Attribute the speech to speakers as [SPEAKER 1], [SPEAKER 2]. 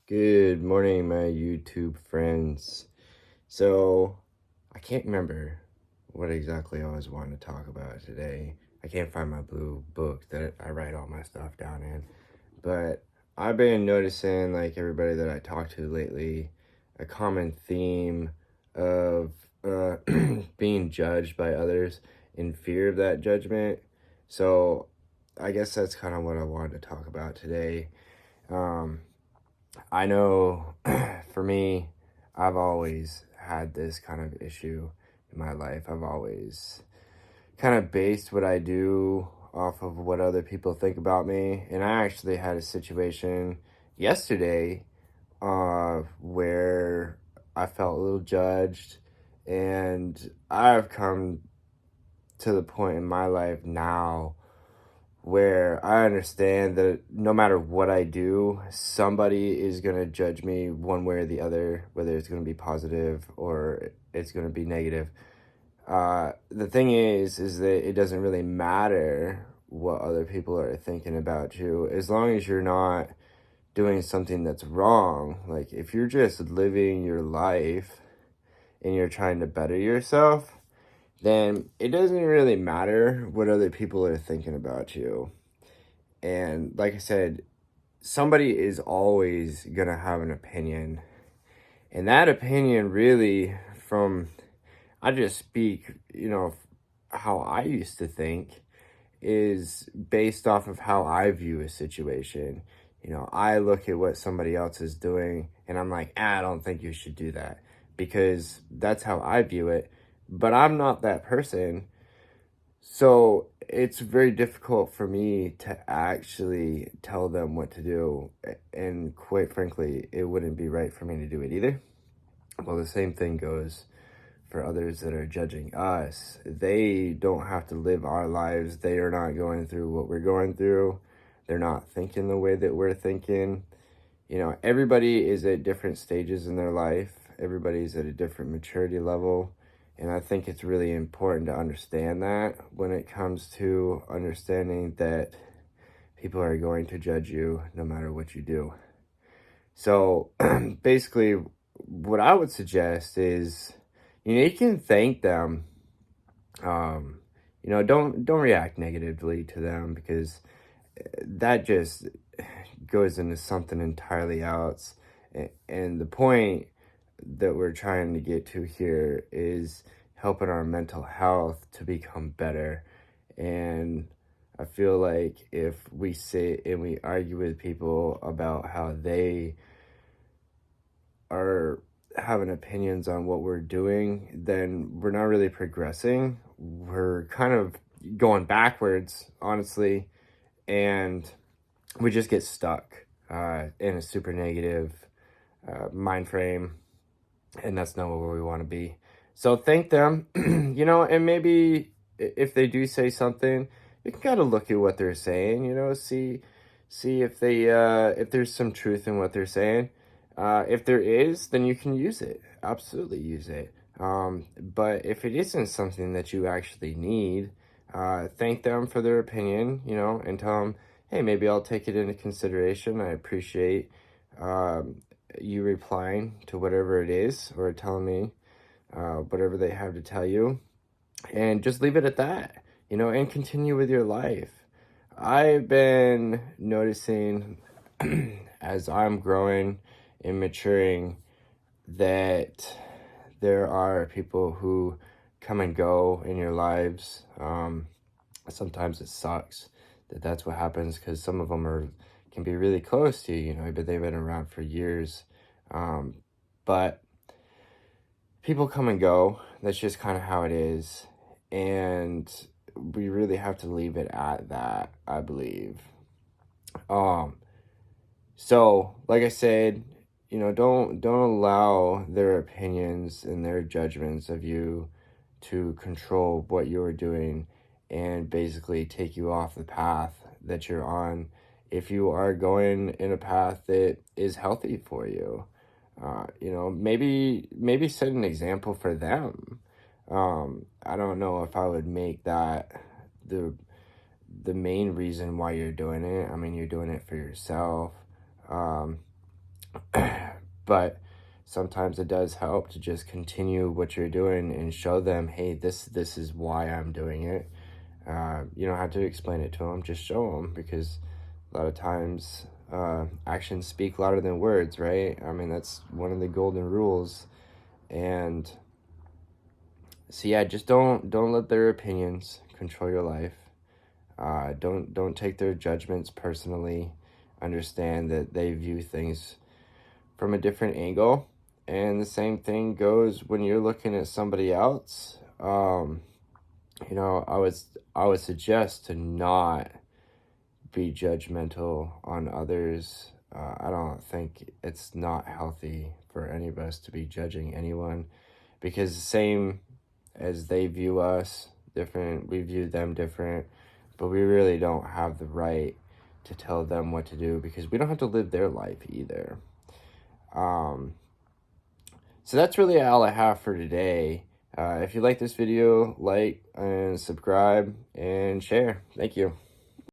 [SPEAKER 1] Good morning, my YouTube friends. So, I can't remember what exactly I was wanting to talk about today. I can't find my blue book that I write all my stuff down in. But I've been noticing, like everybody that I talk to lately, a common theme of being judged by others in fear of that judgment. So, I guess that's kind of what I wanted to talk about today. Um, I know for me, I've always had this kind of issue in my life. I've always kind of based what I do off of what other people think about me. And I actually had a situation yesterday where I felt a little judged. And I've come to the point in my life now where I understand that no matter what I do, somebody is going to judge me one way or the other, whether it's going to be positive or it's going to be negative. The thing is that it doesn't really matter what other people are thinking about you as long as you're not doing something that's wrong. Like if you're just living your life and you're trying to better yourself, then it doesn't really matter what other people are thinking about you. And like I said, somebody is always going to have an opinion. And that opinion really I just speak, how I used to think is based off of how I view a situation. I look at what somebody else is doing and I'm like, I don't think you should do that because that's how I view it. But I'm not that person. So it's very difficult for me to actually tell them what to do. And quite frankly, it wouldn't be right for me to do it either. Well, the same thing goes for others that are judging us. They don't have to live our lives. They are not going through what we're going through. They're not thinking the way that we're thinking. Everybody is at different stages in their life. Everybody's at a different maturity level. And I think it's really important to understand that when it comes to understanding that people are going to judge you no matter what you do. So basically, what I would suggest is, you can thank them. Don't react negatively to them because that just goes into something entirely else. And the point that we're trying to get to here is helping our mental health to become better. And I feel like if we sit and we argue with people about how they are having opinions on what we're doing, then we're not really progressing. We're kind of going backwards, honestly, and we just get stuck in a super negative mind frame, and that's not where we want to be. So thank them, and maybe if they do say something, you can kind of look at what they're saying, see if if there's some truth in what they're saying. If there is, then you can use it. Absolutely use it. But if it isn't something that you actually need, thank them for their opinion, and tell them, hey, maybe I'll take it into consideration. I appreciate you replying to whatever it is or telling me whatever they have to tell you. And just leave it at that, and continue with your life. I've been noticing as I'm growing and maturing that there are people who come and go in your lives. Sometimes it sucks that that's what happens because some of them can be really close to you, but they've been around for years. But people come and go. That's just kind of how it is. And we really have to leave it at that, I believe. So, like I said, don't allow their opinions and their judgments of you to control what you're doing and basically take you off the path that you're on if you are going in a path that is healthy for you. Maybe set an example for them. I don't know if I would make that the main reason why you're doing it. I mean, you're doing it for yourself. Um, But sometimes it does help to just continue what you're doing and show them, hey, this is why I'm doing it. You don't have to explain it to them, just show them, because a lot of times actions speak louder than words, right? I mean, that's one of the golden rules. And so yeah, just don't let their opinions control your life. Don't take their judgments personally. Understand that they view things from a different angle, and the same thing goes when you're looking at somebody else. You know, I would suggest to not be judgmental on others. I don't think it's not healthy for any of us to be judging anyone, because the same as they view us different, we view them different, but we really don't have the right to tell them what to do, because we don't have to live their life either. So that's really all I have for today. If you like this video, like and subscribe and share. Thank you.